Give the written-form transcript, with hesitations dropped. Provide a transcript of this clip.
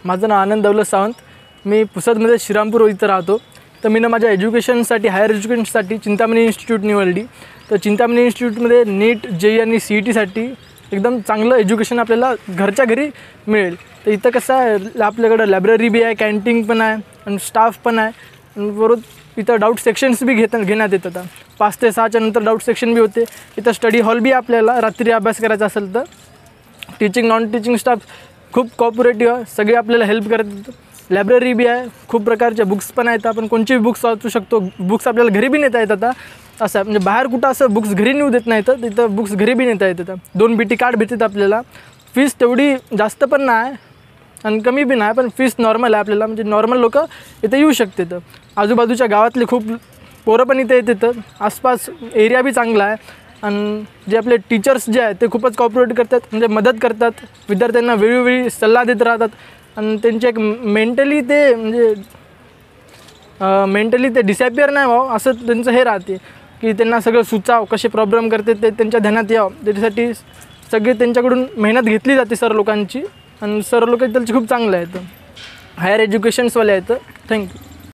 माझं नाव आनंद दौलत सावंत. मी पुसदमध्ये श्रीरामपूर इथं राहतो. तर मी माझ्या एज्युकेशनसाठी हायर एज्युकेशनसाठी चिंतामणी इन्स्टिट्यूट निवडली. तर चिंतामणी इन्स्टिट्यूटमध्ये नीट JEE आणि CETसाठी एकदम चांगलं एज्युकेशन आपल्याला घरच्या घरी मिळेल. तर इथं कसं आहे, आपल्याकडं लायब्ररी बी आहे, कॅन्टीन पण आहे आणि स्टाफ पण आहे. आणि बरोबर इथं डाऊट सेक्शन्स बी घेण्यात येतात. 5 ते 6च्या नंतर डाऊट सेक्शन बी होते. इथं स्टडी हॉल बी आपल्याला रात्री अभ्यास करायचा असेल तर. टीचिंग नॉन टीचिंग स्टाफ खूप कॉपरेटिव्ह आहे, सगळे आपल्याला हेल्प करतात. लायब्ररी बी आहे, खूप प्रकारच्या बुक्स पण आहेत. आपण कोणची बुक्स वाचू शकतो. बुक्स आपल्याला घरी बी नेता येतात. असं आहे, म्हणजे बाहेर कुठं असं बुक्स घरी नेऊ देत नाही, तर तिथं बुक्स घरी बी नेता येतात. 2 BT कार्ड भेटतात आपल्याला. फीस तेवढी जास्त पण नाही आणि कमी बी नाही, पण फीस नॉर्मल आहे आपल्याला. म्हणजे नॉर्मल लोक इथं येऊ शकतात. आजूबाजूच्या गावातले खूप पोरं पण इथे येतात. आसपास एरिया बी चांगला आहे आणि जे आपले टीचर्स जे आहेत ते खूपच कॉपरेट करतात, म्हणजे मदत करतात. विद्यार्थ्यांना वेळोवेळी सल्ला देत राहतात आणि त्यांचे एक मेंटली ते डिसॅपियर नाही व्हावं असं त्यांचं हे राहते, की त्यांना सगळं सुचाव कसे प्रॉब्लेम करते ते त्यांच्या ध्यानात यावं. त्याच्यासाठी सगळे त्यांच्याकडून मेहनत घेतली जाते सर लोकांची. आणि सर लोक त्यांचे खूप चांगले आहेत, हायर एज्युकेशन्सवाले आहेत. थँक्यू.